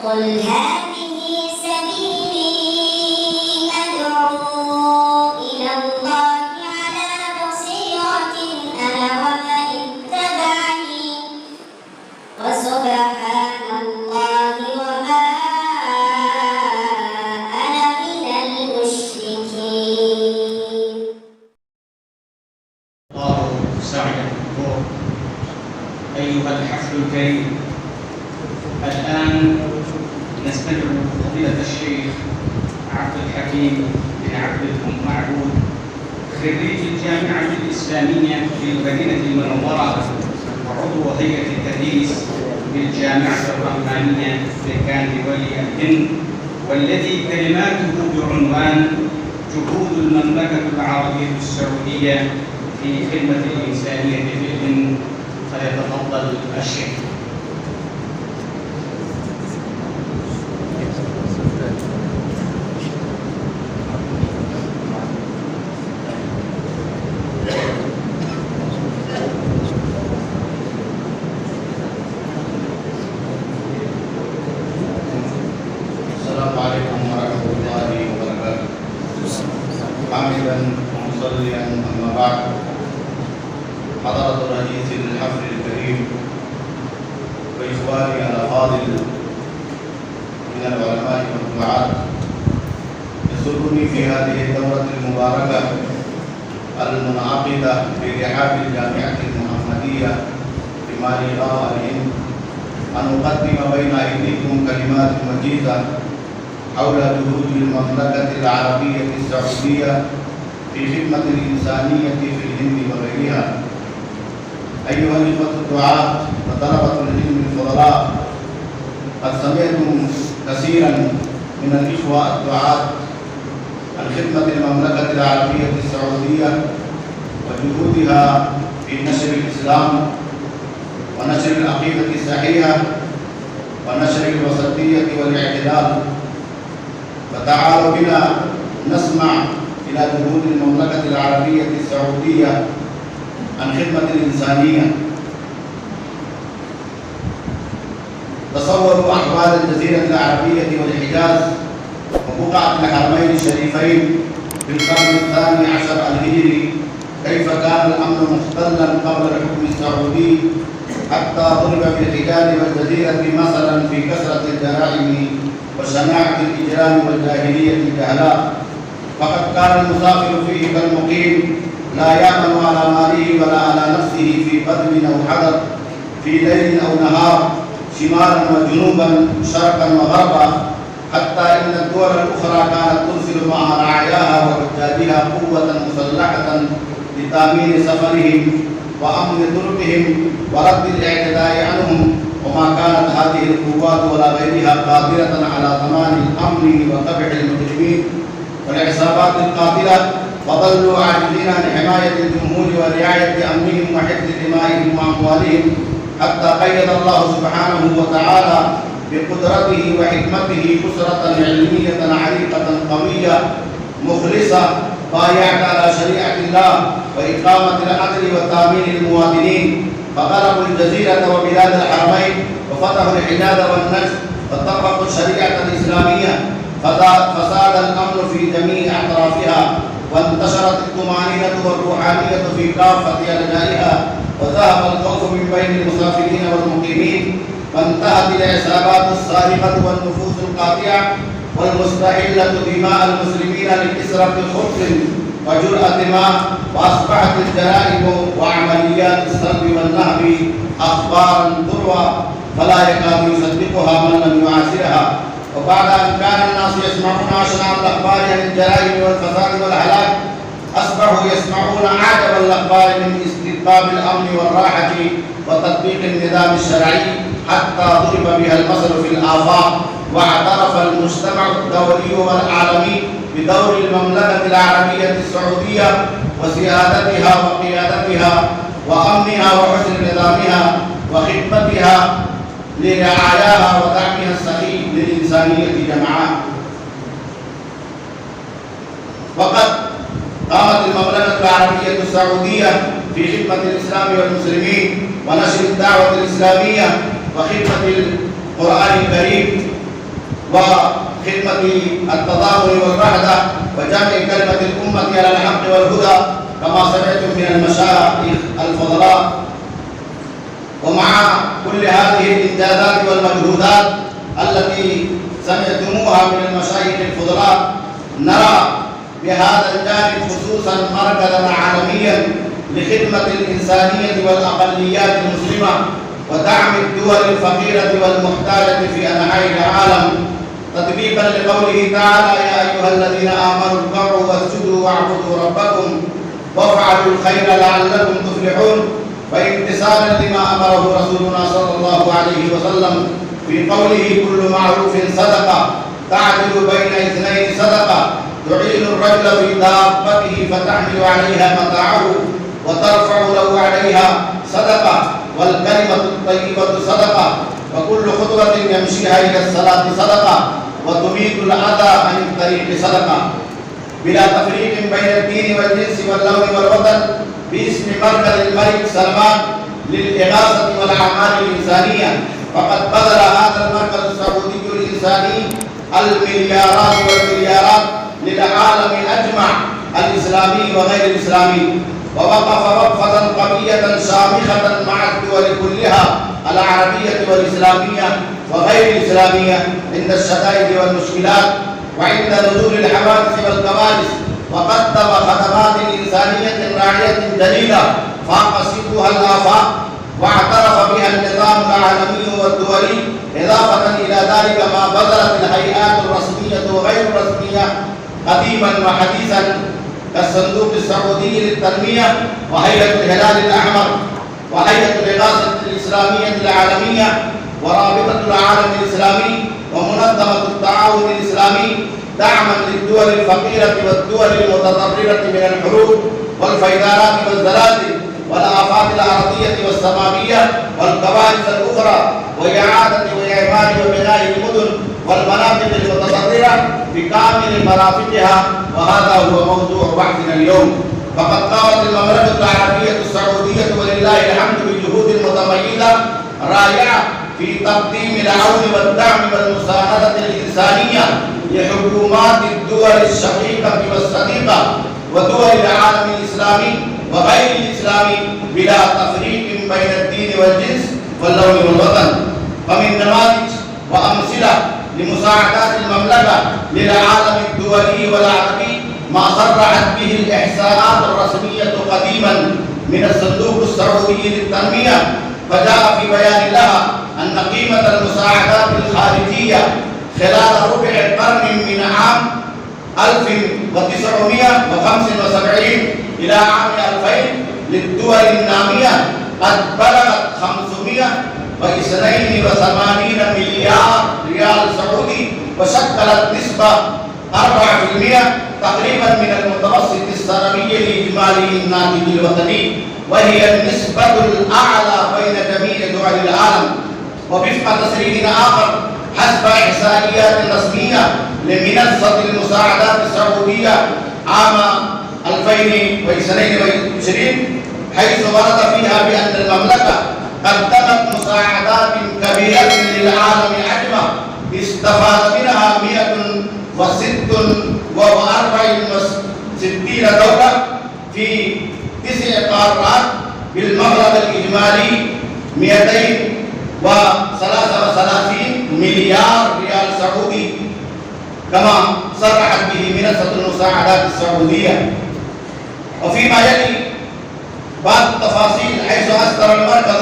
قل هذه سبيلي أدعو إلى الله على بصيرة أنا ومن اتبعني وسبحان الله وما أنا من المشركين. الله سعيكم أيها الحفل الكريم. الآن نستدعو فضيلة الشيخ عبد الحكيم بن عبد المعبود خريج الجامعة الإسلامية في المدينة المنورة وعضو هيئة التدريس بالجامعة الرحمانية بركان ولي الهند، والذي كلماته بعنوان جهود المملكة العربية السعودية في خدمة الإنسانية في الهند. فليتفضل الشيخ. السلام عليكم ورحمة الله وبركاته. حامدا ومصليا أما بعد، حضرة رئيس الحفل الكريم وإخواني الأفاضل من العلماء والدعاة، يسرني في هذه الدورة المباركة المنعقدة في رحاب الجامعة المحمدية في ماليا الهند أن أقدم بين أيديكم كلمات وجيزة حول جهود المملكة العربية السعودية في خدمة الإنسانية في الهند وغيرها. أيها الإخوة الدعاة وطلبة العلم الفضلاء، قد سمعتم كثيرا من الإخوة الدعاة عن خدمة المملكة العربية السعودية وجهودها في نشر الإسلام ونشر العقيدة الصحيحة ونشر الوسطية والاعتدال. فتعالوا بنا نسمع إلى جهود المملكة العربية السعودية عن خدمة الإنسانية. تصوروا أحوال الجزيرة العربية والحجاز وبقعة الحرمين الشريفين في القرن الثاني عشر الهجري، كيف كان الأمن مختلا قبل الحكم السعودي، حتى ضرب في الحجاز والجزيرة مثلا في كثرة الجرائم وشناعة الإجرام والجاهلية الجهلاء. فقد كان المسافر فيه كالمقيم، لا يأمن على ماله ولا على نفسه في قدم أو حضر، في ليل أو نهار، شمالا وجنوبا، شرقا وغربا، حتى إن الدول الأخرى كانت ترسل مع رعاياها وحجاجها قوة مسلحة لتأمين سفرهم وأمن طرقهم ورد الاعتداء عنهم، وما كانت هذه القوات ولا غيرها قادرة على ضمان الأمن وقبح المجرمين والعصابات القاتلة، فظلوا عاجزين عن حماية الجمهور ورعاية أمنهم وحفظ دمائهم وأموالهم، حتى قيد الله سبحانه وتعالى بقدرته وحكمته أسرة علمية عريقة قوية مخلصة بايعت على شريعة الله وإقامة العدل وتأمين المواطنين، فغلبوا الجزيرة وبلاد الحرمين وفتحوا الحجاز والنجد وطبقوا الشريعة الإسلامية، فساد الأمن في جميع أطرافها، وانتشرت الطمأنينة والروحانية في كافة أرجائها، وذهب الخوف من بين المسافرين والمقيمين، وانتهت العصابات السارقة والنفوذ القاطعة والمستحلة دماء المسلمين لكسرة خبز وجرأة ماء، وأصبحت الجرائم وعمليات السلب والنهب أخبارا تروى فلا يكاد يصدقها من لم يعاصرها. وبعد أن كان الناس يسمعون أشنع الأخبار عن الجرائم والفساد والهلاك، أصبحوا يسمعون أعجب الأخبار من استتباب الأمن والراحة وتطبيق النظام الشرعي، حتى ضرب بها المثل في الآفاق، واعترف المجتمع الدولي والعالمي بدور المملكة العربية السعودية وسيادتها وقيادتها وأمنها وحسن نظامها وخدمتها لرعاياها ودعمها السخي للإنسانية جمعاء. وقد قامت المملكة العربية السعودية في خدمة الإسلام والمسلمين ونشر الدعوة الإسلامية وخدمة القرآن الكريم وخدمة التضامن والوحدة وجمع كلمة الأمة على الحق والهدى كما سمعتم من المشايخ الفضلاء. ومع كل هذه الإنجازات والمجهودات التي سمعتموها من المشايخ الفضلاء، نرى بهذا الجانب خصوصا مركزا عالميا لخدمة الإنسانية والأقليات المسلمة ودعم الدول الفقيرة والمحتاجة في أنحاء العالم، تطبيقا لقوله تعالى: يا أيها الذين آمنوا اركعوا واسجدوا واعبدوا ربكم وافعلوا الخير لعلكم تفلحون، وامتثالا لما أمره رسولنا صلى الله عليه وسلم في قوله: كل معروف صدقة تعدل بين اثنين صدقة، تعين الرجل في دابته فتحمل عليها متاعه وترفع له عليها صدقة، والكلمة الطيبة صدقة، وكل خطوة يمشيها إلى الصلاة صدقة، وتميت الأذى عن الطريق صدقة، بلا تفريق بين الدين والجنس واللون والوطن، باسم مركز الملك سلمان للإغاثة والأعمال الإنسانية. فقد بذل هذا المركز السعودي الإنساني المليارات والمليارات للعالم أجمع الإسلامي وغير الإسلامي، ووقف وقفة قوية شامخة مع الدول كلها العربية والإسلامية وغير الإسلامية عند الشدائد والمشكلات وعند نزول الحوادث والكوارث، وقدم خدمات إنسانية راعية جليلة فاق سيبها الآفاق واعترف بها النظام العالمي والدولي، إضافة إلى ذلك ما بذلت الهيئات الرسمية وغير الرسمية قديما وحديثا كالصندوق السعودي للتنمية وهيئة الهلال الأحمر وهيئة الإغاثة الإسلامية العالمية ورابطة العالم الإسلامي ومنظمة التعاون الإسلامي، دعما للدول الفقيرة والدول المتضررة من الحروب والفيضانات والزلازل والآفات الأرضية والسماوية والكوارث الأخرى، وإعادة وإعمار وبناء المدن والمناطق المتضررة بكامل مرافقها، وهذا هو موضوع بحثنا اليوم. فقد قامت المملكة العربية السعودية ولله الحمد بجهود متميزة رائعة في تقديم العون والدعم والمساندة الإنسانية لحكومات الدول الشقيقة والصديقة ودول العالم الإسلامي وغير الإسلامي بلا تفريق بين الدين والجنس واللون والوطن. فمن نماذج وأمثلة لمساعدات المملكة للعالم الدولي والعربي ما صرحت به الإحصاءات الرسمية قديما من الصندوق السعودي للتنمية، فجاء في بيان لها أن قيمة المساعدات الخارجية خلال ربع القرن من عام 1975 إلى عام 2000 للدول النامية قد بلغت 582 مليار ريال سعودي، وشكلت نسبة 4% تقريبا من المتوسط السنوي الإجمالي الناتج الوطني، وهي النسبة الأعلى بين جميع دول العالم. ووفق تصريح آخر حسب إحصائيات رسمية لمنصة المساعدات السعودية عام 2022 حيث ورد فيها بأن المملكة قدمت مساعدات كبيرة للعالم أجمع استفاد منها 164 دولة في 9 قارات بالمبلغ الإجمالي 233 مليار ريال سعودي، كما صرحت به منصة المساعدات السعودية. وفيما يلي بعض التفاصيل حيث أصدر المركز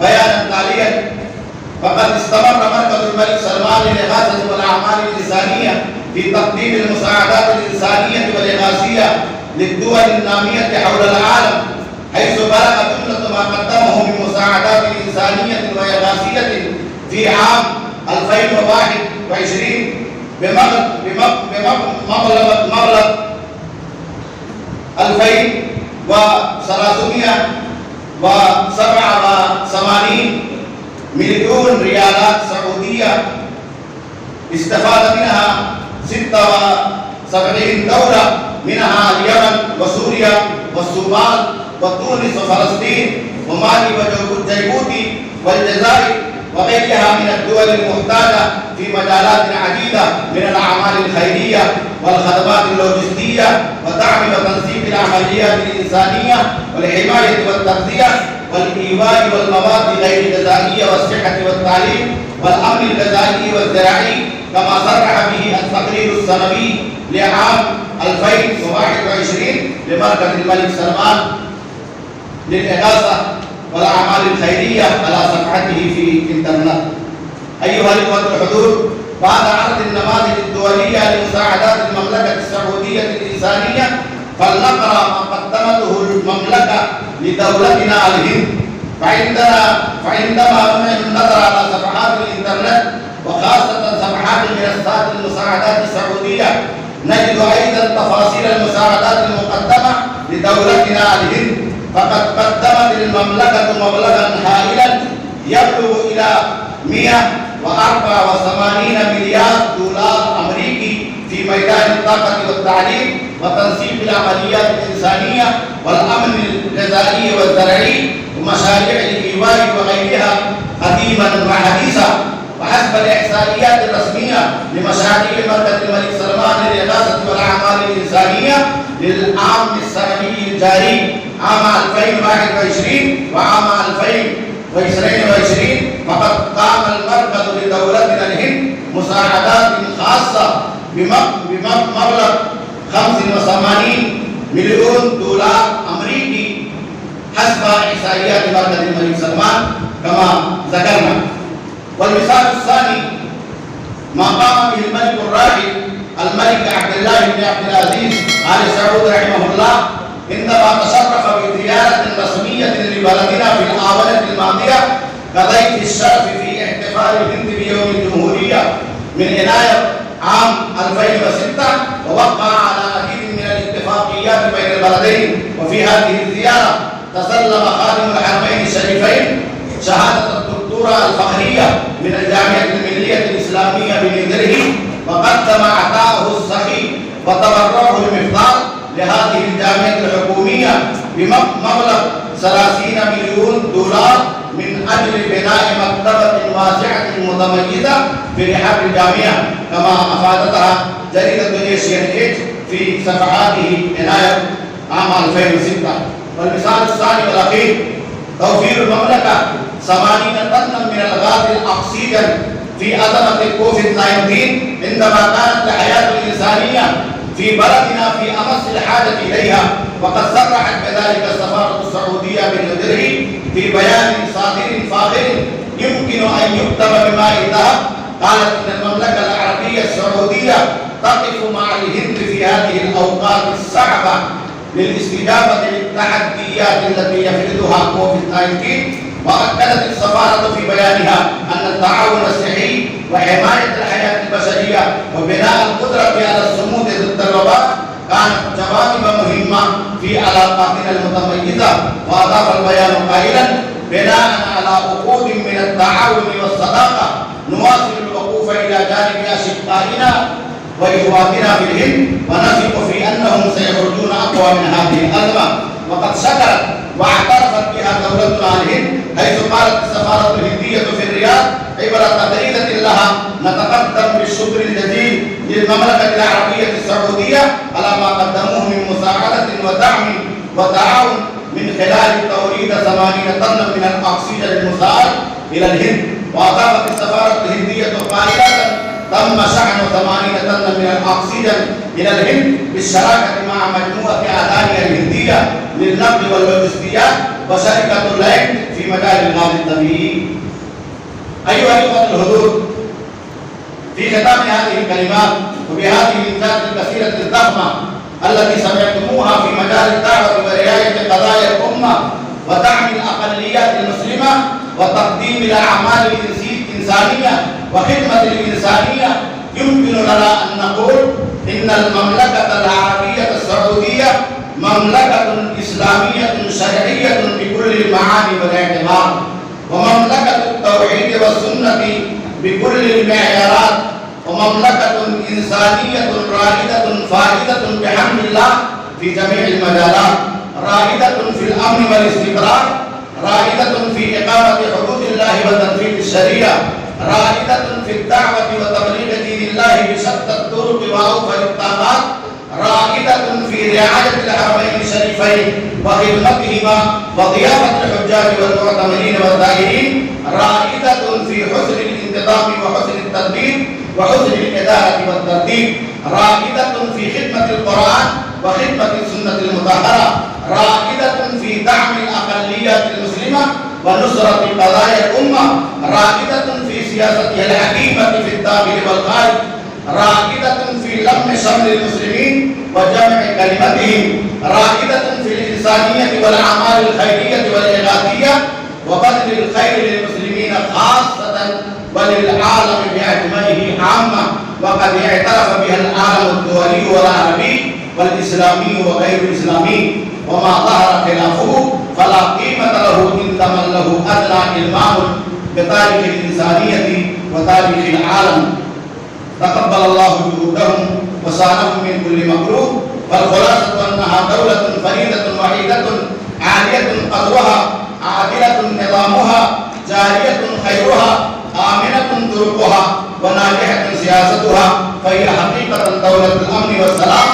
بيانا تاليا: فقد استمر مركز الملك سلمان للإغاثة والأعمال الإنسانية في تقديم المساعدات الإنسانية والإغاثية للدول النامية حول العالم، حيث بلغ جملة ما قدمه من مساعدات إنسانية وإغاثية في عام 2021 بمبلغ 2387 مليون ريالات سعودية، استفاد منها 76 دولة، منها اليمن وسوريا والصومال وتونس وفلسطين ومالي وجيبوتي والجزائر وغيرها من الدول المحتاجة في مجالات عديدة من الأعمال الخيرية والخدمات اللوجستية ودعم وتنسيق العمليات الإنسانية والحماية والتغذية والإيواء والمواد غير الغذائية والصحة والتعليم والأمن الغذائي والزراعي، كما صرح به التقرير السنوي لعام 2021 لمركز الملك سلمان للإغاثة والأعمال الخيرية على صفحته في الإنترنت. أيها الإخوة الحضور، بعد عرض النماذج الدولية لمساعدات المملكة السعودية الإنسانية، فلنقرأ ما قدمته المملكة لدولتنا الهند. فعندما نظر على صفحات الإنترنت وخاصة صفحات منصات المساعدات السعودية، نجد أيضا تفاصيل المساعدات المقدمة لدولتنا الهند. فقد قدمت المملكة مبلغا هائلا يبلغ إلى 184 مليار دولار أمريكي في ميدان الطاقة والتعليم وتنسيق العمليات الإنسانية والأمن الغذائي والزراعي ومشاريع الإيواء وغيرها قديما وحديثا. وحسب الإحصائيات الرسمية لمشاريع مركز الملك سلمان للإغاثة والأعمال الإنسانية للعام السنوي الجاري عام 2021 وعام 2022، فقد قام المركز لدولتنا الهند مساعدات خاصة بمبلغ 85 مليون دولار أمريكي حسب إحصائيات مركز الملك سلمان كما ذكرنا. والمثال الثاني ما قام به الملك الراحل الملك عبد الله بن عبد العزيز آل سعود رحمه الله عندما تشرف بزيارة رسمية لبلدنا في الآونة الماضية كضيف الشرف في احتفال الهند بيوم الجمهورية من يناير عام 2006، ووقع على عديد من الاتفاقيات بين البلدين. وفي هذه الزيارة تسلم خادم الحرمين الشريفين شهادة الدكتوراه الفخرية من الجامعة الملية الإسلامية بنيودلهي، وقدم عطاءه السخي وتبرعه المفضال لهذه الجامعة الحكومية بمبلغ 30 مليون دولار من أجل بناء مكتبة واسعة متميزة في رحاب الجامعة، كما أفادتها جريدة إيشيان إيج في صفحاته يناير عام 2006. والمثال الثاني والأخير توفير المملكة 80 طنا من الغاز الأكسجين في أزمة الكوفيد-19 عندما كانت الحياة الإنسانية في بلدنا في أمس الحاجة إليها. وقد صرحت بذلك السفارة السعودية بنيودلهي في بيان صادر فاخر يمكن أن يكتب بماء الذهب. قالت إن المملكة العربية السعودية تقف مع الهند في هذه الأوقات الصعبة للاستجابة للتحديات التي يفرضها كوفيد-19. وأكدت السفارة في بيانها أن التعاون الصحي وحماية الحياة البشرية وبناء القدرة على الصمود ضد الوباء كانت جوانب مهمة في علاقاتنا المتميزة. وأضاف البيان قائلا: بناء على عقود من التعاون والصداقة نواصل الوقوف إلى جانب أشقائنا وإخواتنا في الهند، ونثق في أنهم سيخرجون أقوى من هذه الأزمة. وقد شكرت واعترفت بها دولتنا الهند، حيث قالت السفارة الهندية في الرياض عبر تغريدة لها: نتقدم بالشكر الجزيل للمملكة العربية السعودية على ما قدموه من مساعدة ودعم وتعاون من خلال توريد 80 طنا من الأكسجين المساعد إلى الهند. وأضافت السفارة الهندية قائلة: تم شحن 80 طنا من الأكسجين إلى الهند بالشراكة مع مجموعة أدانيا الهندية للنقل واللوجستيات وشركة لايك في مجال الغاز الطبيعي. أيها الإخوة الحضور، في ختام هذه الكلمات وبهذه الإنجازات الكثيرة الضخمة التي سمعتموها في مجال الدعوة ورعاية قضايا الأمة ودعم الأقليات المسلمة وتقديم الأعمال الإنسانية وخدمة الإنسانية، يمكن لنا أن نقول إن المملكة العربية السعودية مملكة إسلامية شرعية بكل المعاني والاعتبار، ومملكة التوحيد والسنة بكل المعيارات، ومملكة إنسانية رائدة فائدة بحمد الله في جميع المجالات، رائدة في الأمن والاستقرار، رائدة في إقامة حدود الله وتنفيذ الشريعة، رائدة في الدعوة وتبليغ دين الله بشتى الطرق وأوفر الطاقات، رائدة في رعاية الحرمين الشريفين وخدمتهما وضيافة الحجاج والمعتمرين والزائرين، رائدة في حسن الانتظام وحسن التدبير وحسن الإدارة والترتيب، رائدة في خدمة القرآن وخدمة السنة المطهرة، رائدة في دعم الأقليات المسلمة ونصرة قضايا الأمة، رائدة في سياستها الحكيمة في الداخل والخارج، رائدة في لم شمل المسلمين وجمع كلمتهم، رائدة في الإنسانية والأعمال الخيرية والإغاثية وبذل الخير للمسلمين خاصة وللعالم بأجمعه عامة، وقد اعترف بها العالم الدولي والعربي والإسلامي وغير الإسلامي، وما ظهر خلافه فلا قيمة له إن من له أدنى إلمام بتاريخ الإنسانية وتاريخ العالم. تقبل الله جهودهم وصانهم من كل مكروه، فالخلاصة أنها دولة فريدة وحيدة عالية قدرها، عادلة نظامها، جارية خيرها، آمنة طرقها، وناجحة سياستها، فهي حقيقة دولة الأمن والسلام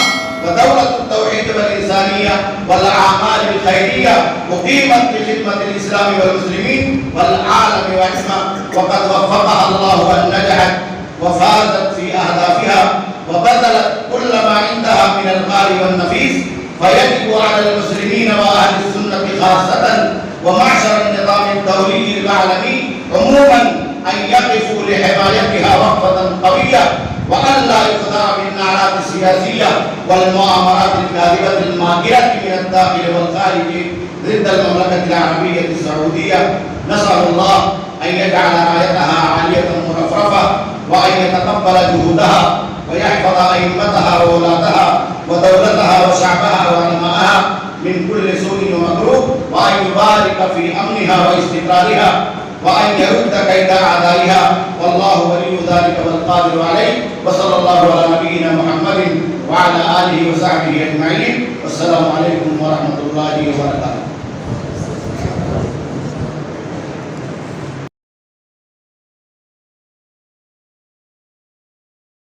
ودولة التوحيد والإنسانية والأعمال الخيرية، أقيمت بخدمة الإسلام والمسلمين والعالم وعصمة، وقد وفقها الله أن نجحت وفازت في أهدافها وبذلت كل ما عندها من الغالي والنفيس، فيجب على المسلمين وأهل السنة خاصة ومعشر النظام الدولي العالمي عموما أن يقفوا لحمايتها وقفة قوية، وأن لا يخدع بالنعرات السياسية والمؤامرات الكاذبة الماكرة من الداخل والخارج ضد المملكة العربية السعودية. نسأل الله أن يجعل رايتها عالية مرفرفة، وأن يتقبل جهودها ويحفظ أئمتها وولاتها ودولتها وشعبها وعلماءها من كل سوء ومكروه، وأن يبارك في أمنها واستقرارها، وأن يرد كيد أعدائها، والله ولي ذلك والقادر عليه. وصلى الله على نبينا محمد وعلى آله وصحبه أجمعين، والسلام عليكم ورحمة الله وبركاته.